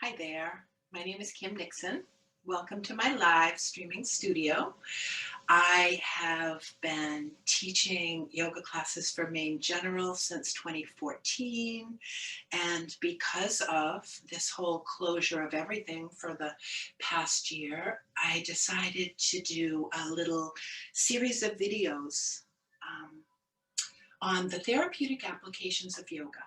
Hi there. My name is Kim Nixon. Welcome to my live streaming studio. I have been teaching yoga classes for MaineGeneral since 2014. And because of this whole closure of everything for the past year, I decided to do a little series of videos um, on the therapeutic applications of yoga.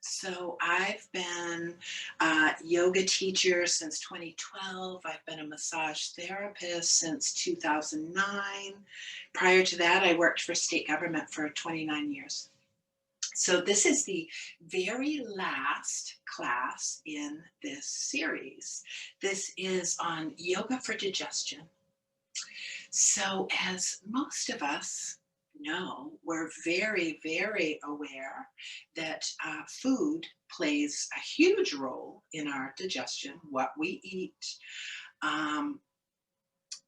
So I've been a yoga teacher since 2012. I've been a massage therapist since 2009. Prior to that, I worked for state government for 29 years. So this is the very last class in this series. This is on yoga for digestion. So, as most of us know, we're very, very aware that food plays a huge role in our digestion, what we eat. Um,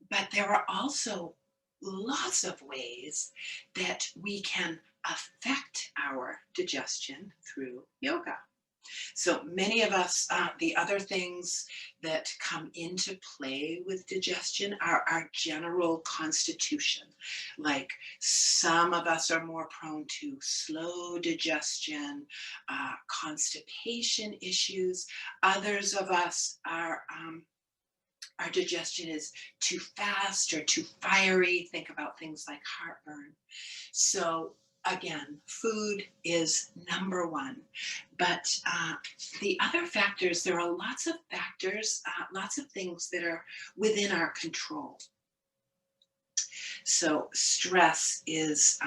but there are also lots of ways that we can affect our digestion through yoga. So many of us, the other things that come into play with digestion are our general constitution. Like some of us are more prone to slow digestion, constipation issues. Others of us are. Our digestion is too fast or too fiery. Think about things like heartburn. So again, food is number one. But the other factors, there are lots of factors, lots of things that are within our control. So stress is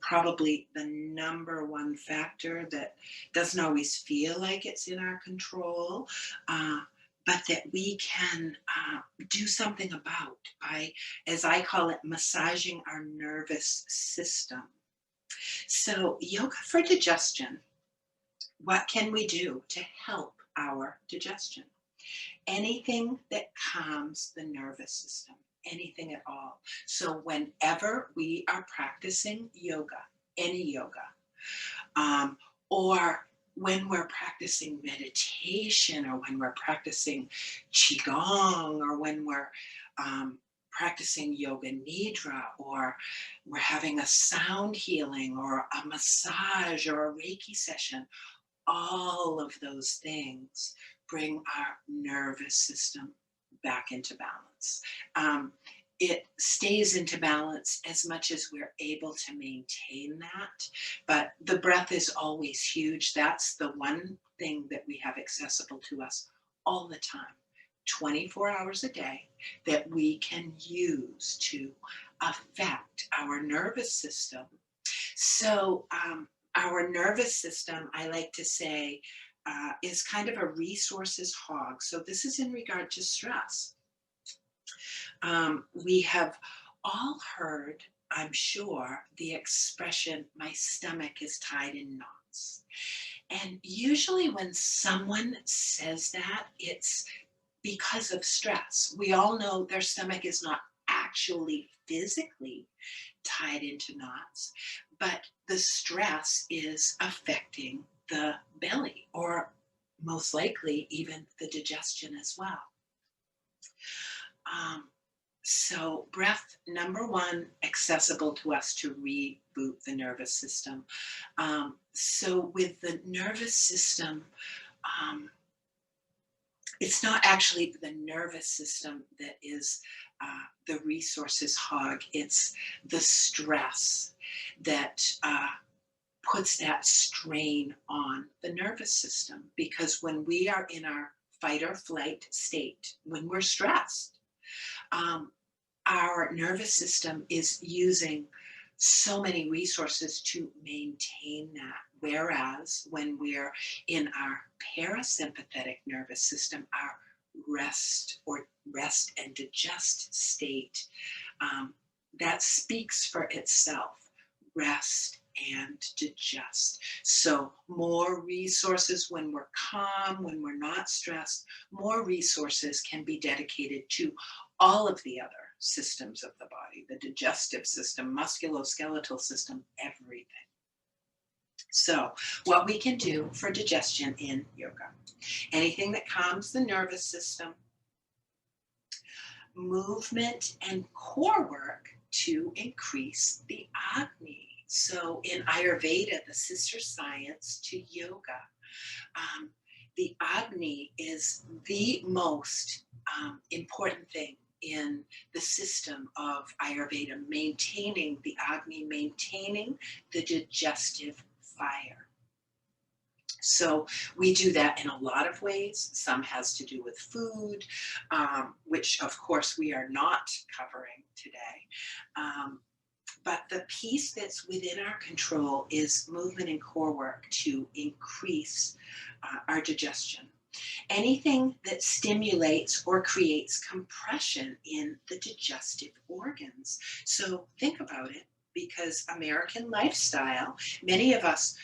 probably the number one factor that doesn't always feel like it's in our control. But that we can do something about by, as I call it, massaging our nervous system. So, yoga for digestion, what can we do to help our digestion? Anything that calms the nervous system, anything at all. So, whenever we are practicing yoga, any yoga, um, or when we're practicing meditation, or when we're practicing qigong, or when we're practicing yoga nidra, or we're having a sound healing or a massage or a reiki session, all of those things bring our nervous system back into balance. It stays into balance as much as we're able to maintain that. But the breath is always huge. That's the one thing that we have accessible to us all the time, 24 hours a day, that we can use to affect our nervous system. So, our nervous system, I like to say, is kind of a resources hog. So, this is in regard to stress. We have all heard, I'm sure, the expression, my stomach is tied in knots. And usually, when someone says that, it's because of stress. We all know their stomach is not actually physically tied into knots, but the stress is affecting the belly, or most likely even the digestion as well. Um, so, breath, number one, accessible to us to reboot the nervous system. So, with the nervous system, um, it's not actually the nervous system that is the resources hog, it's the stress that puts that strain on the nervous system. Because when we are in our fight or flight state, when we're stressed, um, our nervous system is using so many resources to maintain that. Whereas when we're in our parasympathetic nervous system, our rest and digest state, um, that speaks for itself. Rest and digest. So more resources when we're calm, when we're not stressed, more resources can be dedicated to all of the other systems of the body, the digestive system, musculoskeletal system, everything. So, what we can do for digestion in yoga, anything that calms the nervous system, movement and core work to increase the Agni. So, in Ayurveda, the sister science to yoga, um, the Agni is the most important thing in the system of Ayurveda, maintaining the Agni, maintaining the digestive fire. So we do that in a lot of ways. Some has to do with food, which of course we are not covering today. Um, but the piece that's within our control is movement and core work to increase our digestion. Anything that stimulates or creates compression in the digestive organs. So think about it, because American lifestyle, many of us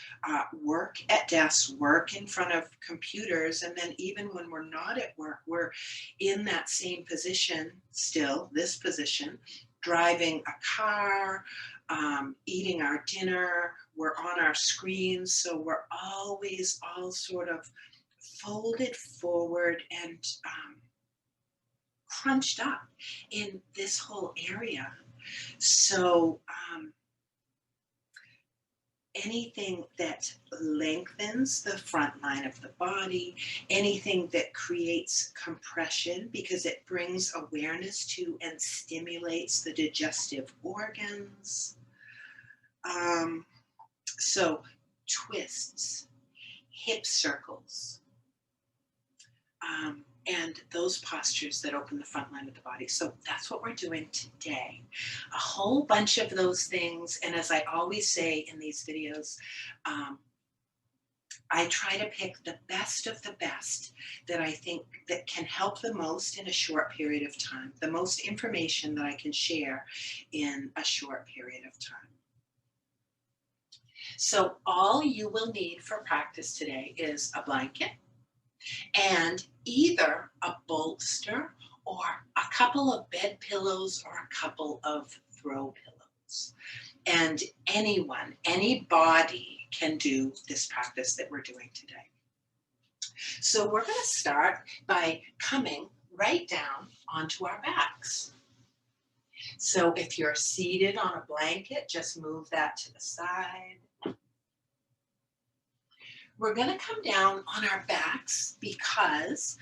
work at desks, work in front of computers, and then even when we're not at work, we're in that same position, still this position, driving a car, eating our dinner, we're on our screens, so we're always all sort of folded forward and crunched up in this whole area. So anything that lengthens the front line of the body, anything that creates compression because it brings awareness to and stimulates the digestive organs. So twists, hip circles, and those postures that open the front line of the body. So that's what we're doing today. A whole bunch of those things. And as I always say in these videos, I try to pick the best of the best that I think that can help the most in a short period of time, the most information that I can share in a short period of time. So all you will need for practice today is a blanket, and either a bolster or a couple of bed pillows or a couple of throw pillows. And anyone, anybody can do this practice that we're doing today. So we're going to start by coming right down onto our backs. So if you're seated on a blanket, just move that to the side. We're going to come down on our backs because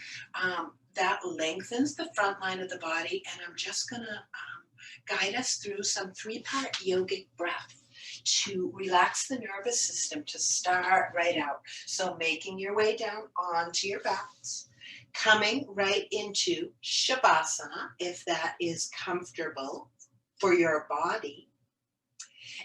that lengthens the front line of the body, and I'm just going to guide us through some three-part yogic breath to relax the nervous system to start right out. So making your way down onto your backs, coming right into Shavasana, if that is comfortable for your body.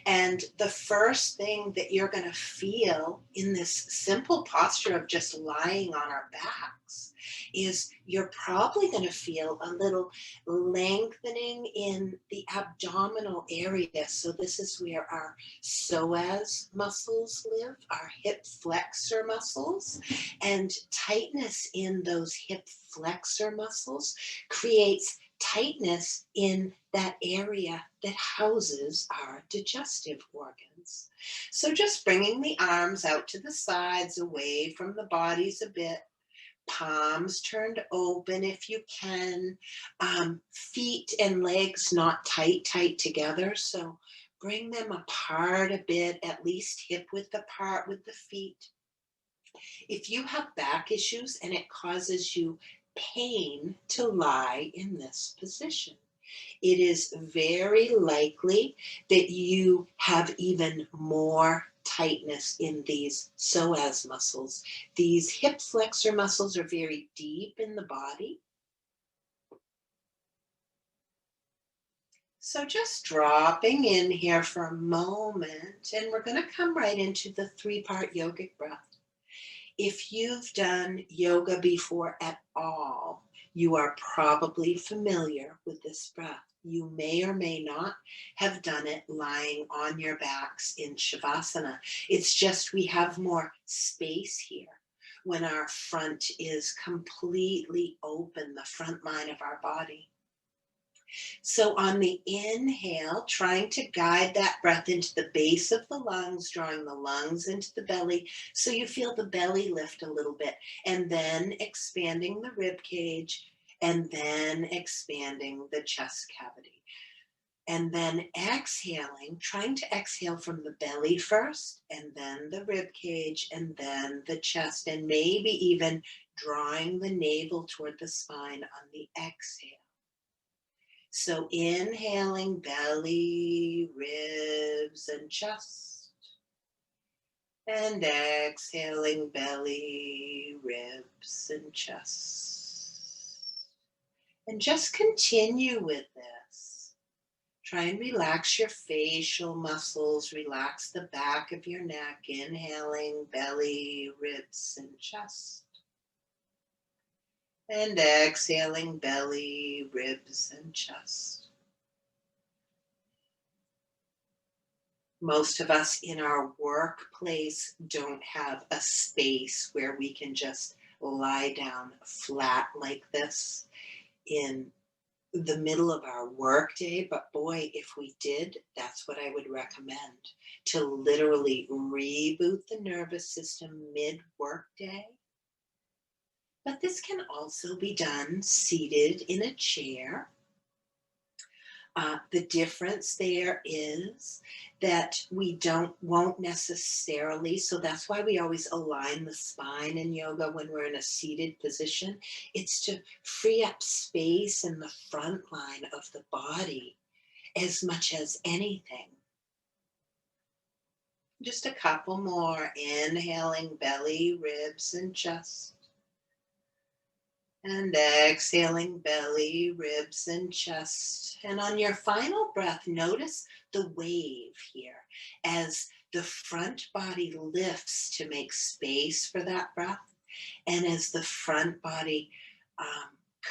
And the first thing that you're going to feel in this simple posture of just lying on our backs is you're probably going to feel a little lengthening in the abdominal area. So this is where our psoas muscles live, our hip flexor muscles, and tightness in those hip flexor muscles creates tightness in that area that houses our digestive organs. So just bringing the arms out to the sides, away from the bodies a bit, palms turned open if you can, feet and legs not tight together. So bring them apart a bit, at least hip width apart with the feet. If you have back issues and it causes you pain to lie in this position, it is very likely that you have even more tightness in these psoas muscles. These hip flexor muscles are very deep in the body. So just dropping in here for a moment, and we're going to come right into the three-part yogic breath. If you've done yoga before at all, you are probably familiar with this breath. You may or may not have done it lying on your backs in Shavasana. It's just we have more space here when our front is completely open, the front line of our body. So on the inhale, trying to guide that breath into the base of the lungs, drawing the lungs into the belly. So you feel the belly lift a little bit, and then expanding the rib cage, and then expanding the chest cavity. And then exhaling, trying to exhale from the belly first, and then the rib cage, and then the chest, and maybe even drawing the navel toward the spine on the exhale. So inhaling belly, ribs, and chest. And exhaling belly, ribs, and chest. And just continue with this. Try and relax your facial muscles. Relax the back of your neck. Inhaling belly, ribs, and chest. And exhaling belly, ribs, and chest. Most of us in our workplace don't have a space where we can just lie down flat like this in the middle of our workday. But boy, if we did, that's what I would recommend, to literally reboot the nervous system mid-workday. But this can also be done seated in a chair. The difference there is that we won't necessarily, so that's why we always align the spine in yoga when we're in a seated position. It's to free up space in the front line of the body as much as anything. Just a couple more. Inhaling belly, ribs, and chest. And exhaling belly, ribs, and chest. And on your final breath, notice the wave here as the front body lifts to make space for that breath, and as the front body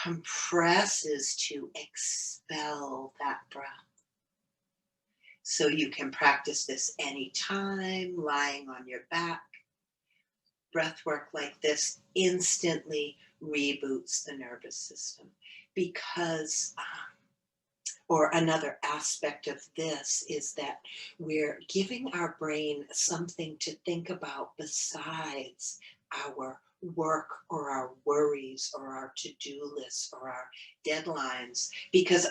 compresses to expel that breath. So you can practice this anytime, lying on your back. Breath work like this instantly reboots the nervous system because, or another aspect of this is that we're giving our brain something to think about besides our work or our worries or our to-do lists or our deadlines, because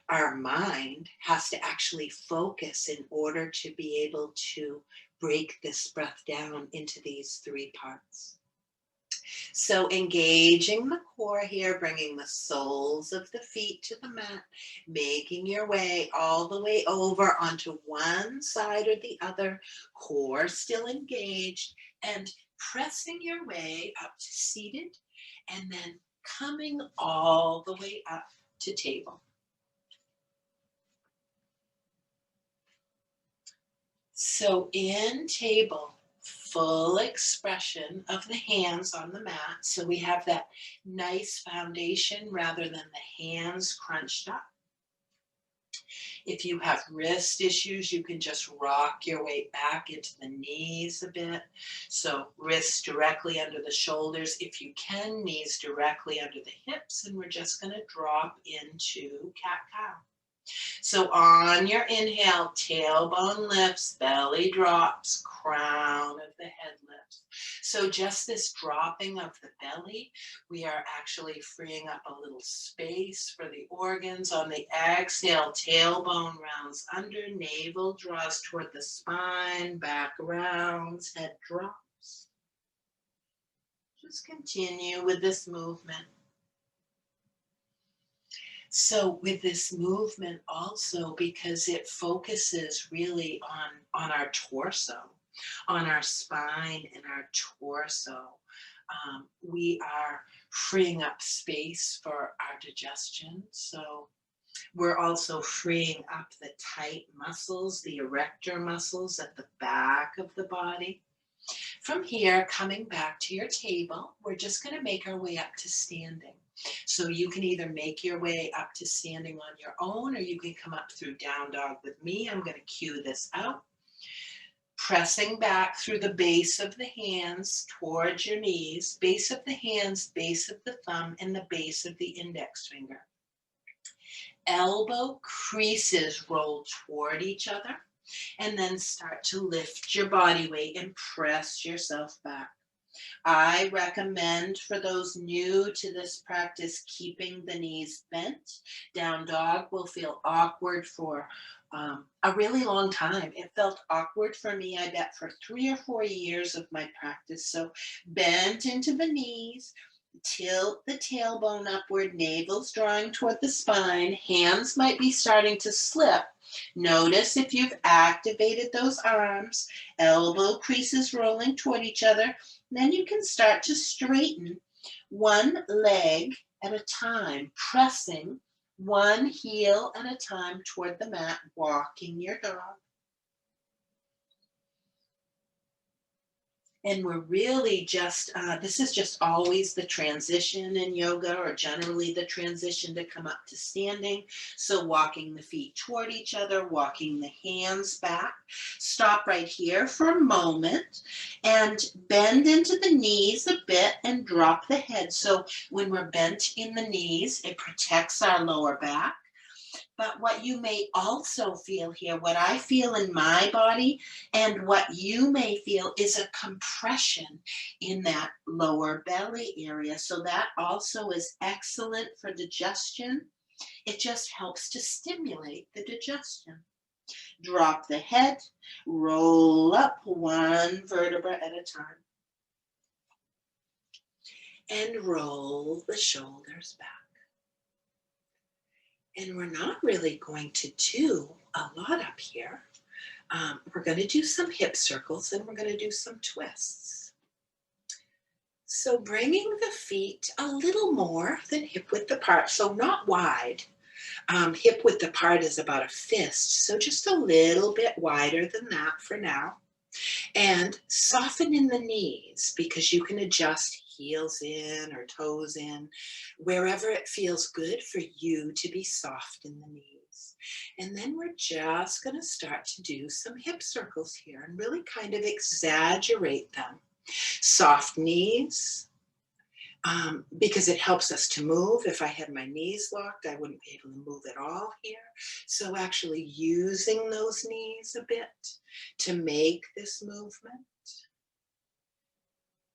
our mind has to actually focus in order to be able to break this breath down into these three parts. So engaging the core here, bringing the soles of the feet to the mat, making your way all the way over onto one side or the other, core still engaged, and pressing your way up to seated, and then coming all the way up to table. So in table, full expression of the hands on the mat. So we have that nice foundation rather than the hands crunched up. If you have wrist issues, you can just rock your way back into the knees a bit. So wrists directly under the shoulders. If you can, knees directly under the hips. And we're just going to drop into cat-cow. So on your inhale, tailbone lifts, belly drops, crown of the head lifts. So just this dropping of the belly, we are actually freeing up a little space for the organs. On the exhale, tailbone rounds under, navel draws toward the spine, back rounds, head drops. Just continue with this movement. So with this movement also, because it focuses really on our torso, on our spine and our torso, we are freeing up space for our digestion. So we're also freeing up the tight muscles, the erector muscles at the back of the body. From here, coming back to your table, we're just going to make our way up to standing. So you can either make your way up to standing on your own, or you can come up through down dog with me. I'm going to cue this out. Pressing back through the base of the hands towards your knees, base of the hands, base of the thumb, and the base of the index finger. Elbow creases roll toward each other, and then start to lift your body weight and press yourself back. I recommend for those new to this practice keeping the knees bent. Down dog will feel awkward for a really long time. It felt awkward for me, I bet, for 3 or 4 years of my practice. So bend into the knees, tilt the tailbone upward, navel's drawing toward the spine, hands might be starting to slip. Notice if you've activated those arms, elbow creases rolling toward each other. Then you can start to straighten one leg at a time, pressing one heel at a time toward the mat, walking your dog. And we're really just, this is just always the transition in yoga, or generally the transition to come up to standing. So walking the feet toward each other, walking the hands back. Stop right here for a moment and bend into the knees a bit and drop the head. So when we're bent in the knees, it protects our lower back. But what you may also feel here, what I feel in my body and what you may feel, is a compression in that lower belly area. So that also is excellent for digestion. It just helps to stimulate the digestion. Drop the head, roll up one vertebra at a time, and roll the shoulders back. And we're not really going to do a lot up here. We're going to do some hip circles, and we're going to do some twists. So bringing the feet a little more than hip width apart, so not wide. Hip width apart is about a fist, so just a little bit wider than that for now. And soften in the knees, because you can adjust heels in or toes in, wherever it feels good for you to be soft in the knees. And then we're just going to start to do some hip circles here and really kind of exaggerate them. Soft knees, because it helps us to move. If I had my knees locked, I wouldn't be able to move at all here. So actually using those knees a bit to make this movement.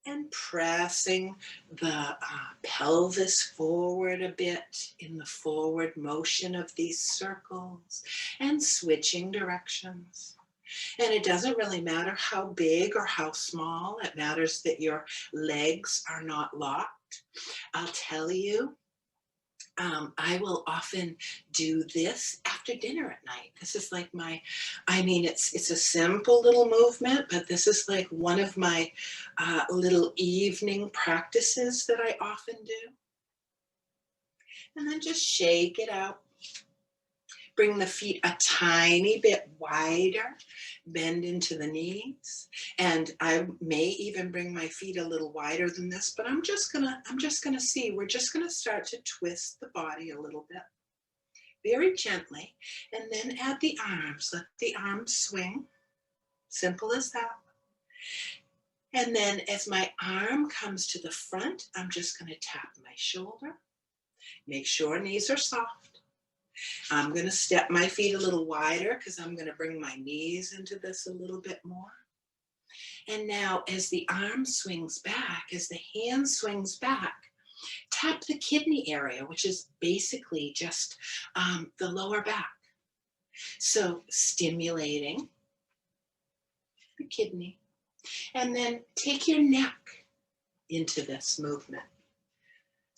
And pressing the pelvis forward a bit in the forward motion of these circles, and switching directions. And it doesn't really matter how big or how small. It matters that your legs are not locked. I'll tell you, I will often do this after dinner at night. This is like it's a simple little movement, but this is like one of my little evening practices that I often do. And then just shake it out. Bring the feet a tiny bit wider, bend into the knees. And I may even bring my feet a little wider than this, but I'm just gonna see. We're just gonna start to twist the body a little bit, very gently. And then add the arms. Let the arms swing. Simple as that. And then as my arm comes to the front, I'm just gonna tap my shoulder. Make sure knees are soft. I'm going to step my feet a little wider because I'm going to bring my knees into this a little bit more. And now as the arm swings back, as the hand swings back, tap the kidney area, which is basically just the lower back. So stimulating the kidney. And then take your neck into this movement,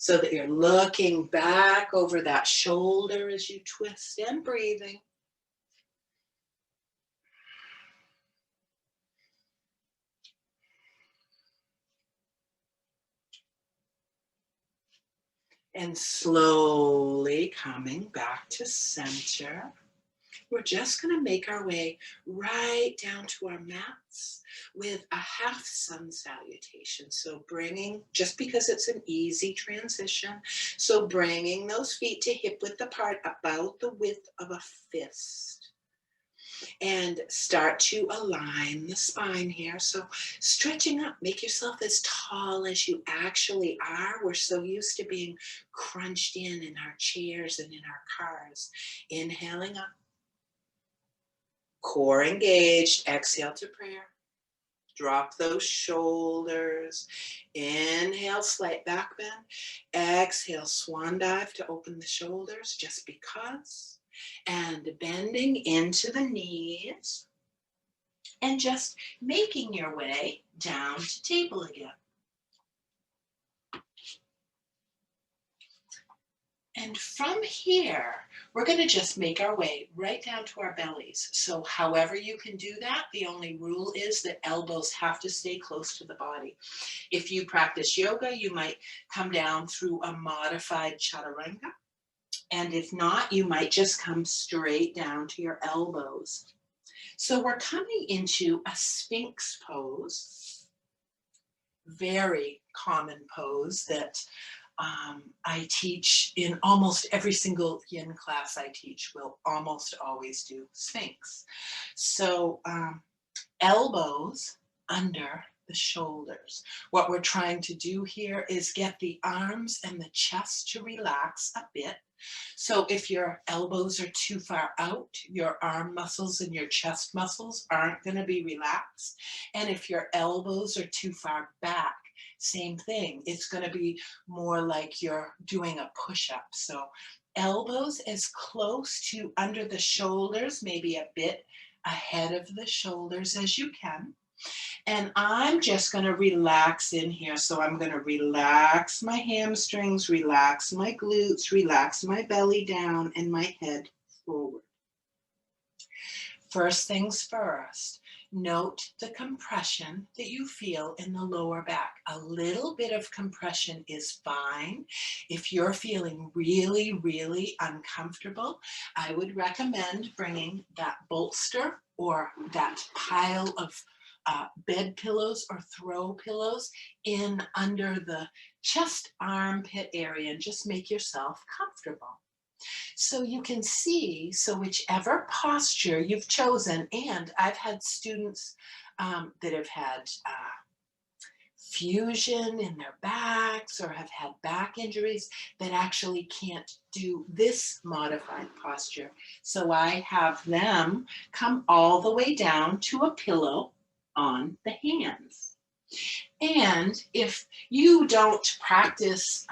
so that you're looking back over that shoulder as you twist and breathing. And slowly coming back to center. We're just going to make our way right down to our mats with a half sun salutation. So just because it's an easy transition, so bringing those feet to hip width apart, about the width of a fist. And start to align the spine here. So stretching up, make yourself as tall as you actually are. We're so used to being crunched in our chairs and in our cars. Inhaling up, core engaged, exhale to prayer. Drop those shoulders. Inhale, slight back bend. Exhale, swan dive to open the shoulders just because. And bending into the knees. And just making your way down to table again. And from here, we're going to just make our way right down to our bellies. So however you can do that, the only rule is that elbows have to stay close to the body. If you practice yoga, you might come down through a modified chaturanga. And if not, you might just come straight down to your elbows. So we're coming into a Sphinx pose, very common pose that I teach in almost every single yin class I teach. We'll almost always do Sphinx. So elbows under the shoulders. What we're trying to do here is get the arms and the chest to relax a bit. So if your elbows are too far out, your arm muscles and your chest muscles aren't going to be relaxed. And if your elbows are too far back, same thing. It's going to be more like you're doing a push-up. So elbows as close to under the shoulders, maybe a bit ahead of the shoulders as you can. And I'm just going to relax in here. So I'm going to relax my hamstrings, relax my glutes, relax my belly down and my head forward. First things first, note the compression that you feel in the lower back. A little bit of compression is fine. If you're feeling really, really uncomfortable, I would recommend bringing that bolster or that pile of bed pillows or throw pillows in under the chest armpit area and just make yourself comfortable. So you can see, so whichever posture you've chosen, and I've had students that have had fusion in their backs or have had back injuries that actually can't do this modified posture. So I have them come all the way down to a pillow on the hands. And if you don't practice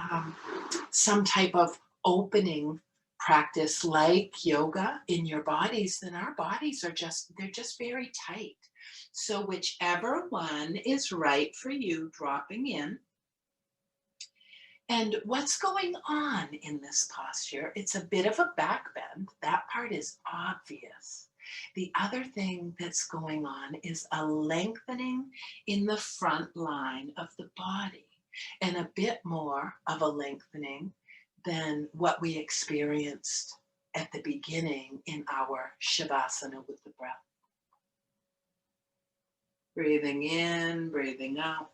some type of opening practice like yoga in your bodies, then our bodies are they're just very tight. So whichever one is right for you, dropping in. And what's going on in this posture? It's a bit of a back bend. That part is obvious. The other thing that's going on is a lengthening in the front line of the body and a bit more of a lengthening than what we experienced at the beginning in our Shavasana with the breath. Breathing in, breathing out.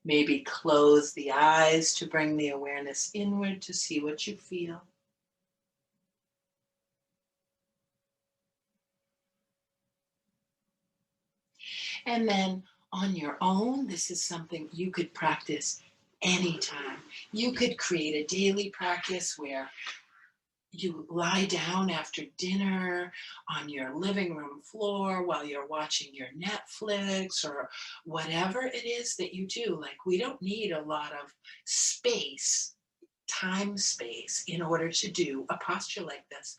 Maybe close the eyes to bring the awareness inward to see what you feel. And then on your own, this is something you could practice anytime. You could create a daily practice where you lie down after dinner on your living room floor while you're watching your Netflix or whatever it is that you do. Like, we don't need a lot of space, time space, in order to do a posture like this.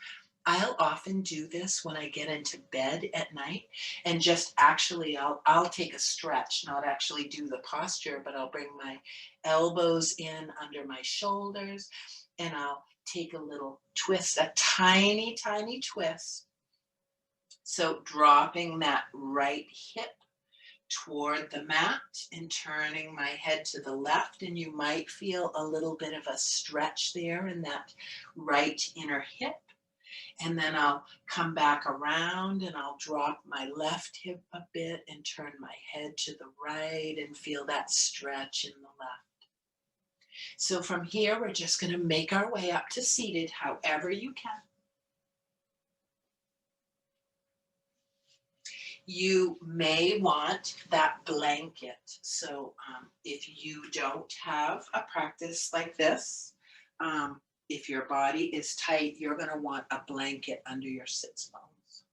I'll often do this when I get into bed at night and just actually I'll take a stretch, not actually do the posture, but I'll bring my elbows in under my shoulders and I'll take a little twist, a tiny, tiny twist. So dropping that right hip toward the mat and turning my head to the left, and you might feel a little bit of a stretch there in that right inner hip. And then I'll come back around and I'll drop my left hip a bit and turn my head to the right and feel that stretch in the left. So from here, we're just going to make our way up to seated however you can. You may want that blanket. So if you don't have a practice like this, if your body is tight, you're going to want a blanket under your sits bones.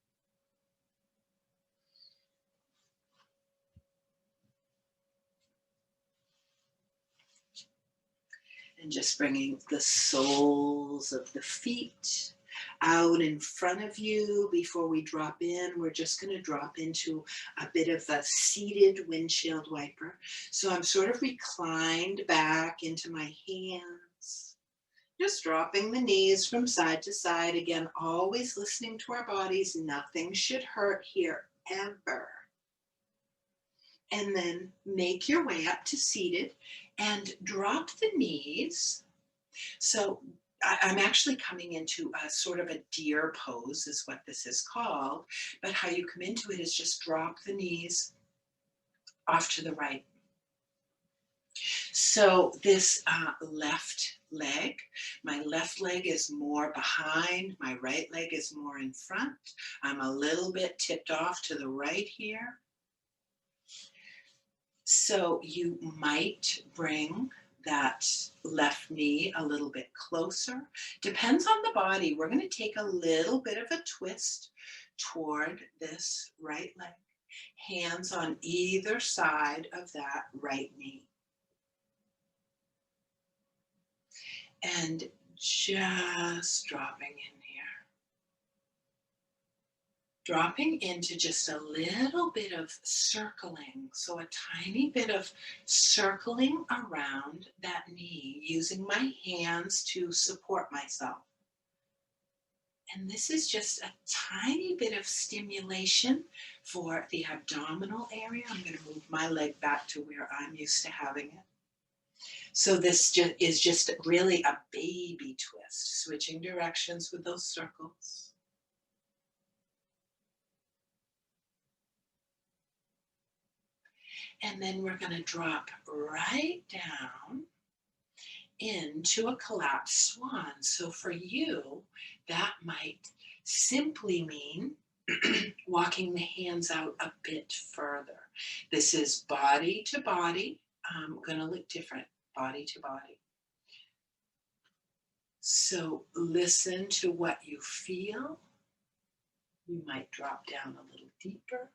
And just bringing the soles of the feet out in front of you before we drop in. We're just going to drop into a bit of a seated windshield wiper. So I'm sort of reclined back into my hands, just dropping the knees from side to side. Again, always listening to our bodies. Nothing should hurt here ever. And then make your way up to seated and drop the knees. So I'm actually coming into a sort of a deer pose is what this is called. But how you come into it is just drop the knees off to the right. So this left leg, my left leg is more behind, my right leg is more in front. I'm a little bit tipped off to the right here. So you might bring that left knee a little bit closer. Depends on the body. We're going to take a little bit of a twist toward this right leg. Hands on either side of that right knee. And just dropping in here. Dropping into just a little bit of circling. So a tiny bit of circling around that knee, using my hands to support myself. And this is just a tiny bit of stimulation for the abdominal area. I'm going to move my leg back to where I'm used to having it. So this is just really a baby twist, switching directions with those circles. And then we're going to drop right down into a collapsed swan. So for you, that might simply mean walking the hands out a bit further. This is body to body. Going to look different, body to body. So listen to what you feel. You might drop down a little deeper.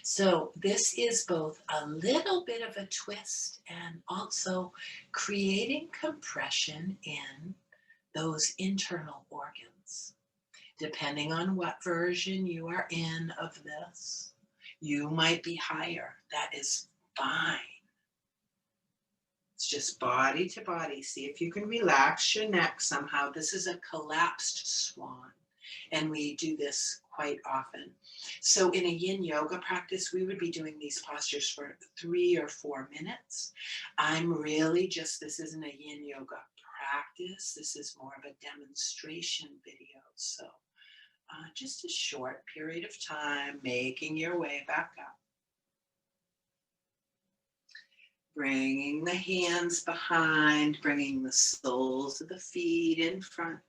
So this is both a little bit of a twist and also creating compression in those internal organs. Depending on what version you are in of this, you might be higher. That is fine. It's just body to body. See if you can relax your neck somehow. This is a collapsed swan, and we do this quite often. So in a yin yoga practice, we would be doing these postures for 3 or 4 minutes. I'm really just, this isn't a yin yoga practice. This is more of a demonstration video. So just a short period of time, making your way back up. Bringing the hands behind, bringing the soles of the feet in front,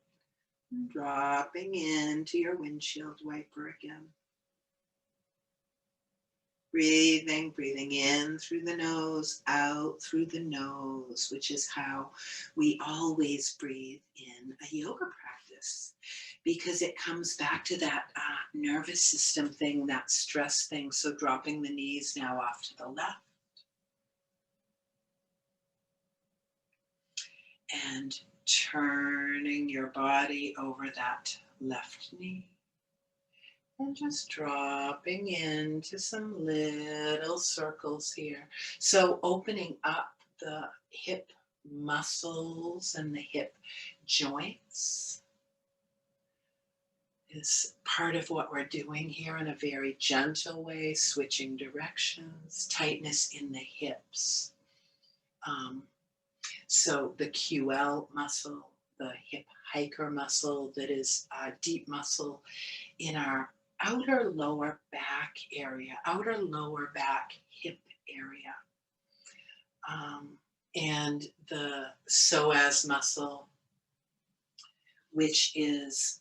and dropping into your windshield wiper again. Breathing in through the nose, out through the nose, which is how we always breathe in a yoga practice, because it comes back to that nervous system thing, that stress thing. So dropping the knees now off to the left. And turning your body over that left knee. And just dropping into some little circles here. So opening up the hip muscles and the hip joints is part of what we're doing here in a very gentle way, switching directions, tightness in the hips. So the QL muscle, the hip hiker muscle, that is a deep muscle in our outer lower back area, outer lower back hip area. And the psoas muscle, which is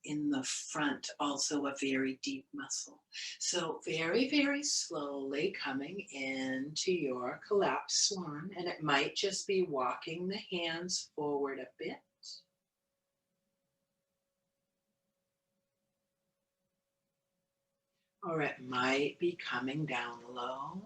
in the front, also a very deep muscle. So very, very slowly coming into your collapsed swan, and it might just be walking the hands forward a bit. Or it might be coming down low.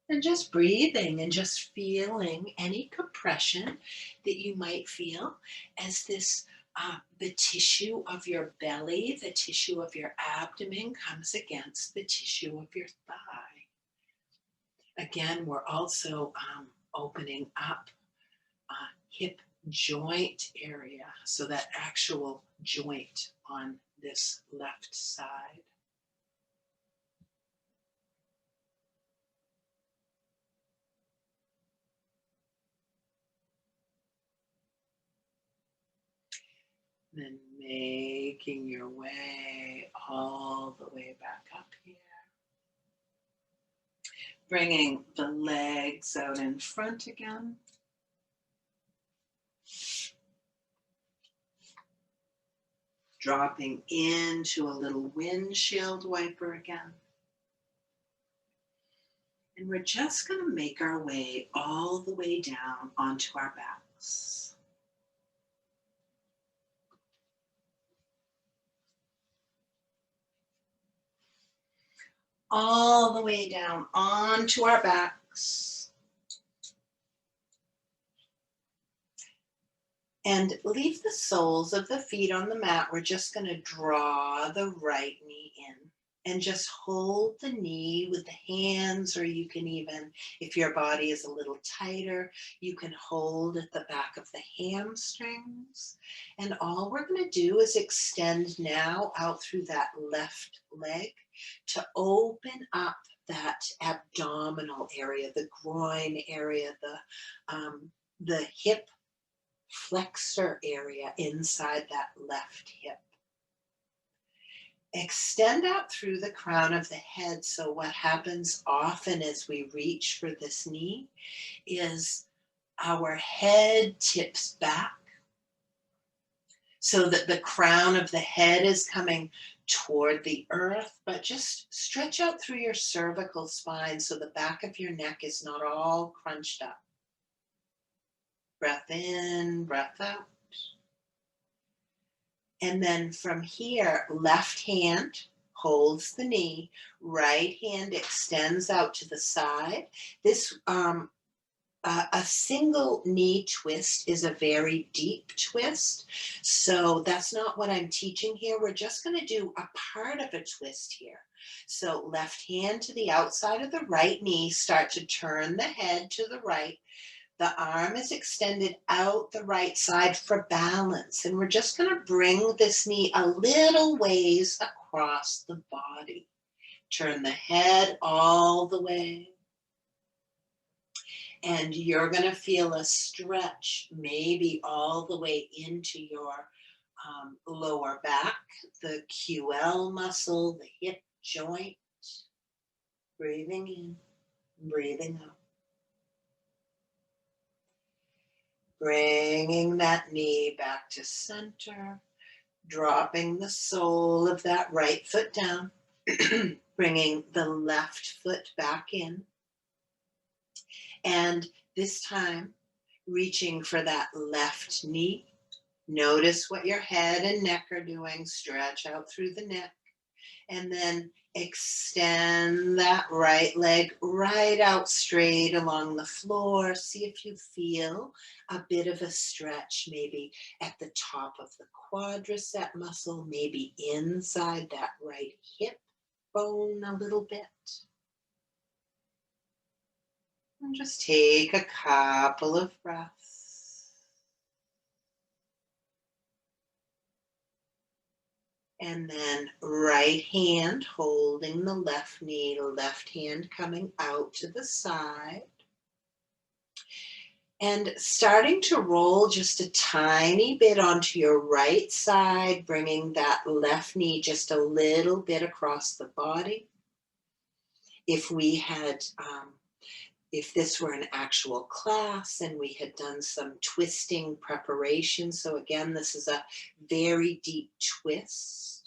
And just breathing and just feeling any compression that you might feel as this, the tissue of your belly, the tissue of your abdomen comes against the tissue of your thigh. Again, we're also opening up hip joint area, so that actual joint on this left side. Then making your way all the way back up here. Bringing the legs out in front again. Dropping into a little windshield wiper again. And we're just going to make our way all the way down onto our backs. All the way down onto our backs. And leave the soles of the feet on the mat. We're just going to draw the right knee in. And just hold the knee with the hands, or you can even, if your body is a little tighter, you can hold at the back of the hamstrings. And all we're going to do is extend now out through that left leg to open up that abdominal area, the groin area, the hip flexor area inside that left hip. Extend out through the crown of the head. So what happens often as we reach for this knee is our head tips back so that the crown of the head is coming toward the earth, but just stretch out through your cervical spine so the back of your neck is not all crunched up. Breath in, breath out. And then from here, left hand holds the knee, right hand extends out to the side. This, a single knee twist is a very deep twist. So that's not what I'm teaching here. We're just going to do a part of a twist here. So left hand to the outside of the right knee, start to turn the head to the right. The arm is extended out the right side for balance. And we're just going to bring this knee a little ways across the body. Turn the head all the way. And you're going to feel a stretch, maybe all the way into your lower back, the QL muscle, the hip joint. Breathing in, breathing out. Bringing that knee back to center, dropping the sole of that right foot down, bringing the left foot back in. And this time, reaching for that left knee. Notice what your head and neck are doing. Stretch out through the neck. And then extend that right leg right out straight along the floor. See if you feel a bit of a stretch, maybe at the top of the quadricep muscle, maybe inside that right hip bone a little bit. And just take a couple of breaths. And then right hand holding the left knee, left hand coming out to the side. And starting to roll just a tiny bit onto your right side, bringing that left knee just a little bit across the body. If we had, if this were an actual class and we had done some twisting preparation, so again, this is a very deep twist.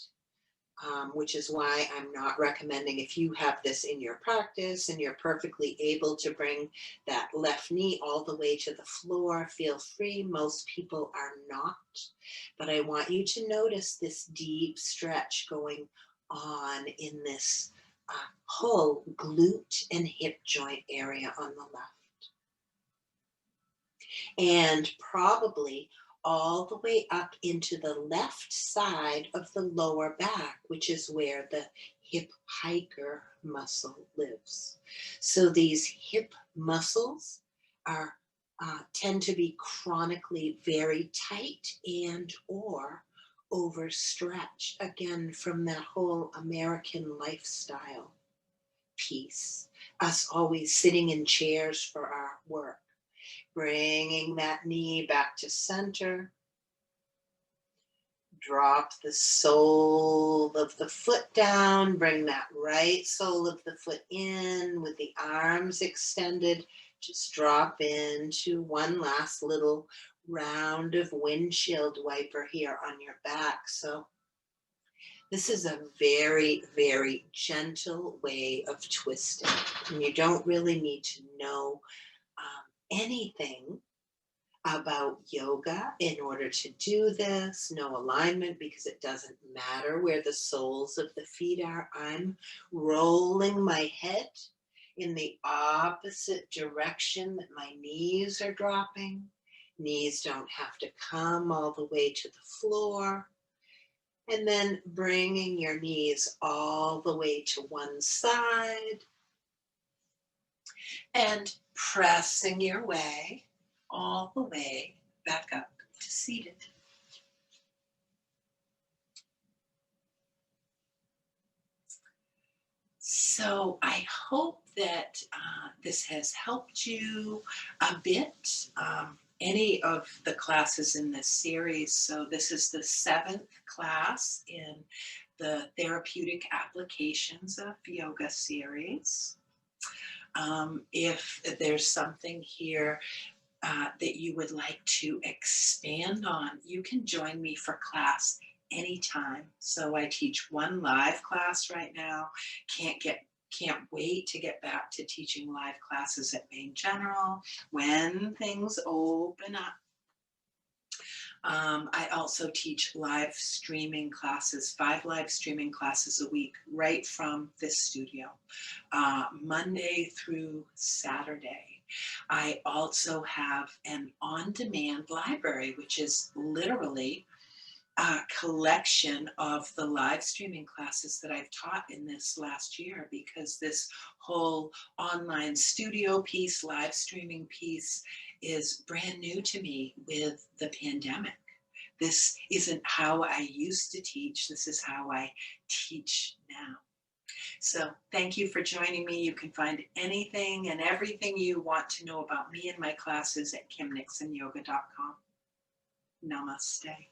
Which is why I'm not recommending, if you have this in your practice and you're perfectly able to bring that left knee all the way to the floor, feel free. Most people are not. But I want you to notice this deep stretch going on in this whole glute and hip joint area on the left. And probably all the way up into the left side of the lower back, which is where the hip hiker muscle lives. So these hip muscles are tend to be chronically very tight and or overstretched, again from that whole American lifestyle piece, us always sitting in chairs for our work. Bringing that knee back to center. Drop the sole of the foot down. Bring that right sole of the foot in with the arms extended. Just drop into one last little round of windshield wiper here on your back. So this is a very, very gentle way of twisting. And you don't really need to know anything about yoga in order to do this. No alignment, because it doesn't matter where the soles of the feet are. I'm rolling my head in the opposite direction that my knees are dropping. Knees don't have to come all the way to the floor. And then bringing your knees all the way to one side and pressing your way all the way back up to seated. So I hope that this has helped you a bit. Any of the classes in this series. So this is the 7th class in the Therapeutic Applications of Yoga series. If there's something here that you would like to expand on, you can join me for class anytime. So I teach one live class right now. Can't wait to get back to teaching live classes at MaineGeneral when things open up. I also teach live streaming classes, 5 live streaming classes a week, right from this studio, Monday through Saturday. I also have an on-demand library, which is literally a collection of the live streaming classes that I've taught in this last year, because this whole online studio piece, live streaming piece, is brand new to me with the pandemic. This isn't how I used to teach. This is how I teach now. So thank you for joining me. You can find anything and everything you want to know about me and my classes at kimnixonyoga.com. Namaste.